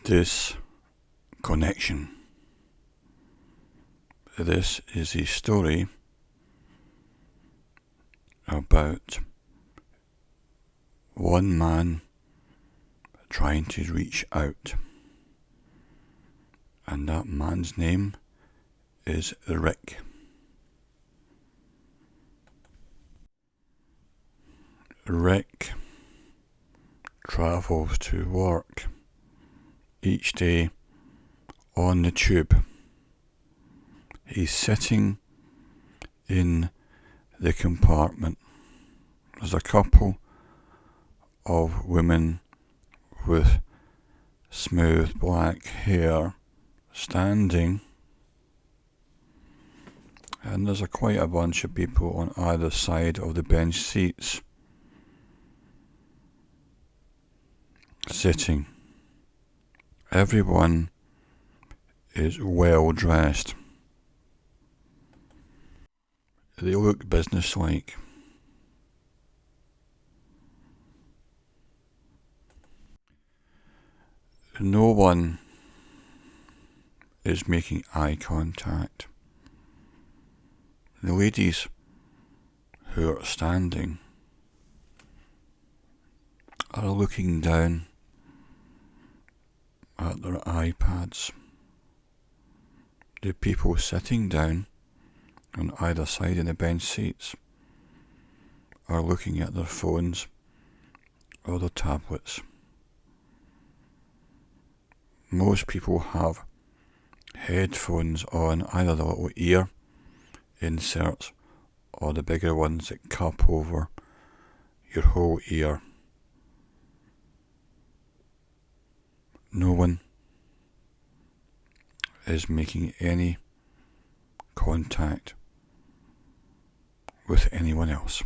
DISCONNECTION. This is a story about one man trying to reach out, and that man's name is Rick. Rick travels to work each day on the tube. He's sitting in the compartment. There's a couple of women with smooth black hair standing, and there's quite a bunch of people on either side of the bench seats sitting. Everyone is well dressed. They look businesslike. No one is making eye contact. The ladies who are standing are looking down at their iPads. The people sitting down on either side in the bench seats are looking at their phones or their tablets. Most people have headphones on, either the little ear inserts or the bigger ones that cup over your whole ear. No one is making any contact with anyone else.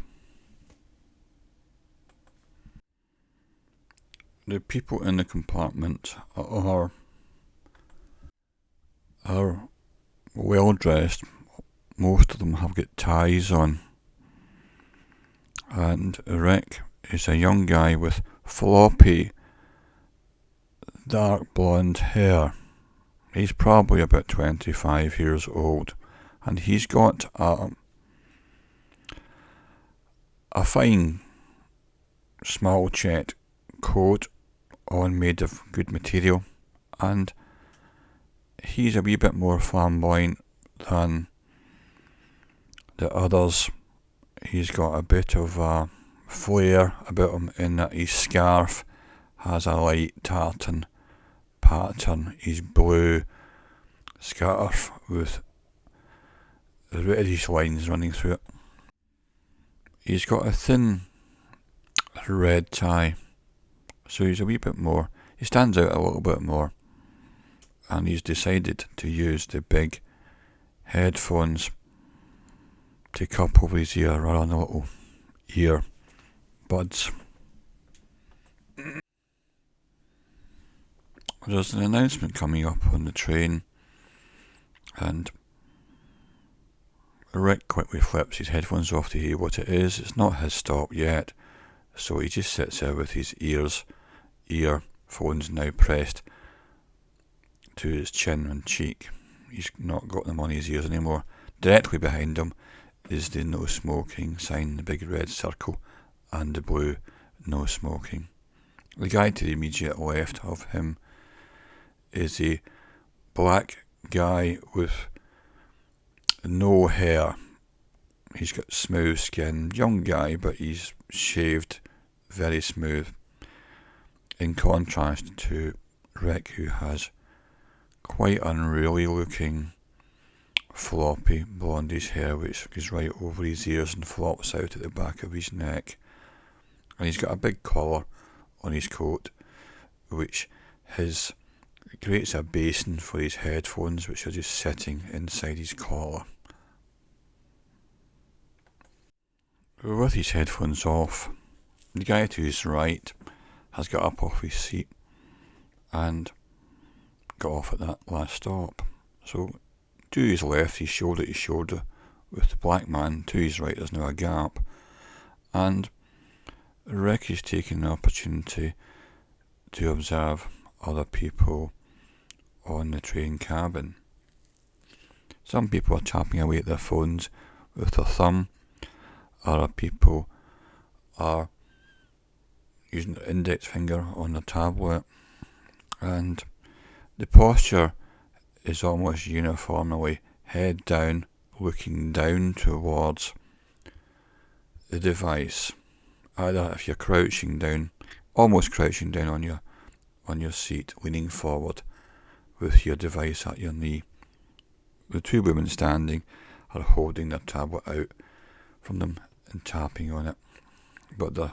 The people in the compartment are well dressed. Most of them have got ties on. And Rick is a young guy with floppy, dark blonde hair. He's probably about 25 years old, and he's got a fine small checked coat on made of good material, and he's a wee bit more flamboyant than the others. He's got a bit of a flair about him in that his scarf has a light tartan pattern. His blue scarf with the reddish lines running through it. He's got a thin red tie, so he's a wee bit more, he stands out a little bit more, and he's decided to use the big headphones to cup over his ear, rather than the little ear buds. There's an announcement coming up on the train, and Rick quickly flips his headphones off to hear what it is. It's not his stop yet, so he just sits there with his earphones now pressed to his chin and cheek. He's not got them on his ears anymore. Directly behind him is the no smoking sign, the big red circle, and the blue no smoking. The guy to the immediate left of him is a black guy with no hair. He's got smooth skin, young guy, but he's shaved very smooth, in contrast to Rick, who has quite unruly looking floppy blondish hair which goes right over his ears and flops out at the back of his neck, and he's got a big collar on his coat which creates a basin for his headphones, which are just sitting inside his collar. With his headphones off, the guy to his right has got up off his seat and got off at that last stop. So to his left, he's shoulder to shoulder with the black man. To his right, there's now a gap, and Rick is taking the opportunity to observe other people on the train cabin. Some people are tapping away at their phones with their thumb. Other people are using their index finger on their tablet. And the posture is almost uniformly head down, looking down towards the device. Either if you're crouching down, almost crouching down on your seat, leaning forward with your device at your knee. The two women standing are holding their tablet out from them and tapping on it, but the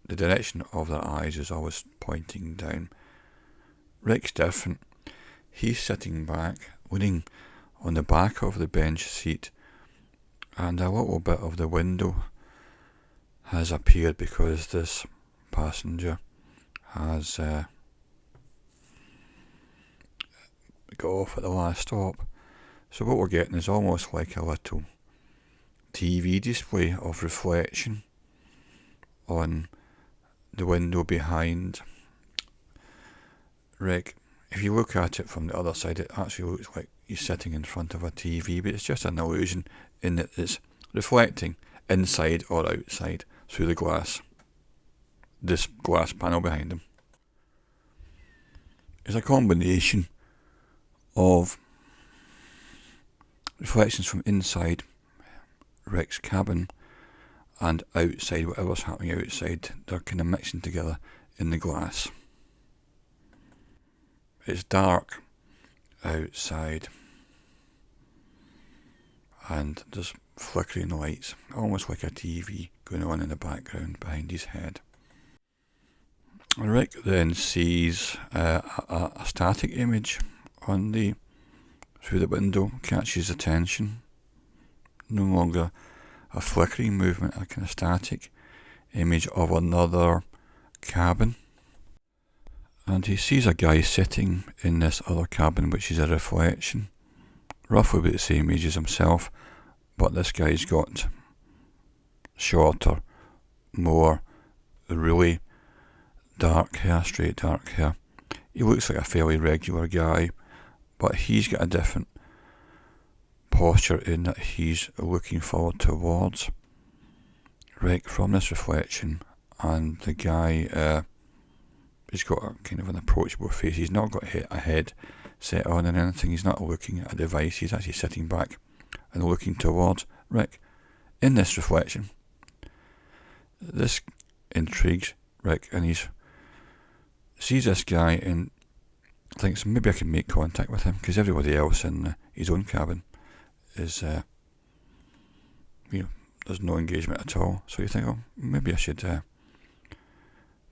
direction of their eyes is always pointing down. Rick's different. He's sitting back, leaning on the back of the bench seat, and a little bit of the window has appeared because this passenger has got off at the last stop. So what we're getting is almost like a little TV display of reflection on the window behind Rick. If you look at it from the other side, it actually looks like he's sitting in front of a TV, but it's just an illusion in that it's reflecting inside or outside through the glass, this glass panel behind him. It's a combination of reflections from inside Rick's cabin and outside, whatever's happening outside. They're kind of mixing together in the glass. It's dark outside and there's flickering lights, almost like a TV going on in the background behind his head. Rick then sees a static image through the window, catches attention. No longer a flickering movement, a kind of static image of another cabin. And he sees a guy sitting in this other cabin, which is a reflection, roughly about the same age as himself, but this guy's got shorter, more really dark hair, straight dark hair. He looks like a fairly regular guy, but he's got a different posture in that he's looking forward towards Rick from this reflection, and the guy he's got a kind of an approachable face. He's not got a head set on and anything. He's not looking at a device. He's actually sitting back and looking towards Rick in this reflection. This intrigues Rick, and he sees this guy and thinks maybe I can make contact with him, because everybody else in his own cabin is there's no engagement at all. So you think, oh, maybe I should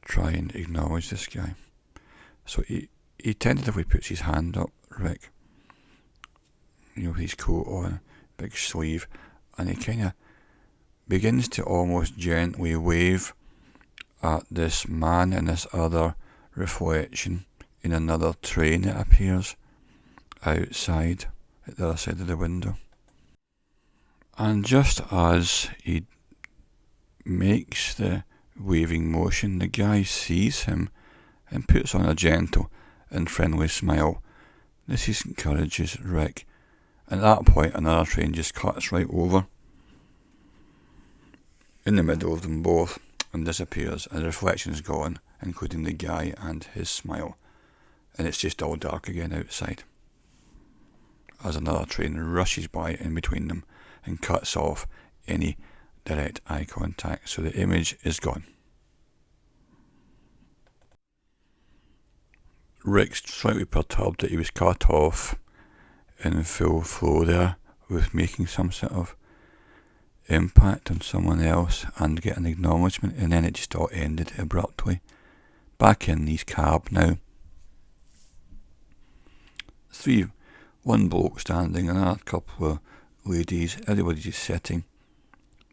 try and acknowledge this guy. So he tentatively puts his hand up Rick, his coat on, big sleeve, and he kind of begins to almost gently wave at this man in this other reflection in another train that appears outside at the other side of the window. And just as he makes the waving motion, the guy sees him and puts on a gentle and friendly smile. This encourages Rick. And at that point, another train just cuts right over in the middle of them both and disappears, and the reflection is gone, including the guy and his smile. And it's just all dark again outside as another train rushes by in between them and cuts off any direct eye contact, so the image is gone. Rick's slightly perturbed that he was cut off in full flow there, with making some sort of impact on someone else and get an acknowledgement, and then it just all ended abruptly. Back in his cab now. One bloke standing and a couple of ladies, everybody's just sitting.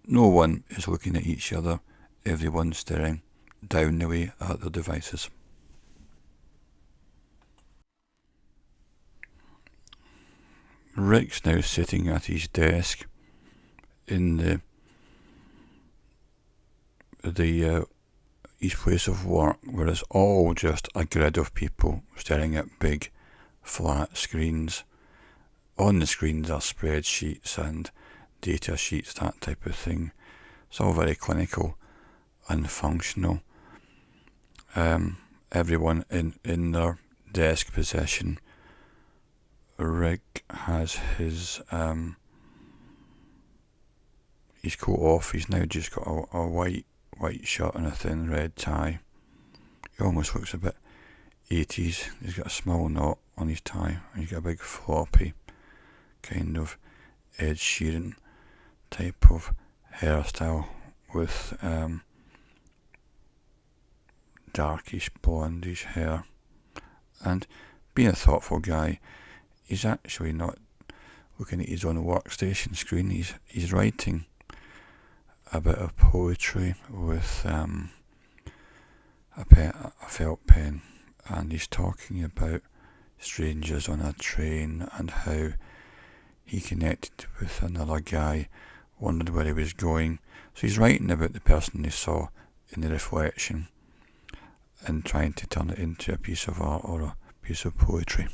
No one is looking at each other, everyone's staring down the way at their devices. Rick's now sitting at his desk in his place of work, where it's all just a grid of people staring at big, flat screens. On the screens are spreadsheets and data sheets, that type of thing. It's all very clinical and functional. Everyone in their desk position. Rick has his coat off. He's now just got a white shirt and a thin red tie. He almost looks a bit 80s. He's got a small knot on his tie, and he's got a big floppy kind of Ed Sheeran type of hairstyle with darkish blondish hair. And being a thoughtful guy, he's actually not looking at his own workstation screen. He's writing a bit of poetry with a felt pen, and he's talking about strangers on a train and how he connected with another guy, wondered where he was going. So he's writing about the person he saw in the reflection and trying to turn it into a piece of art or a piece of poetry.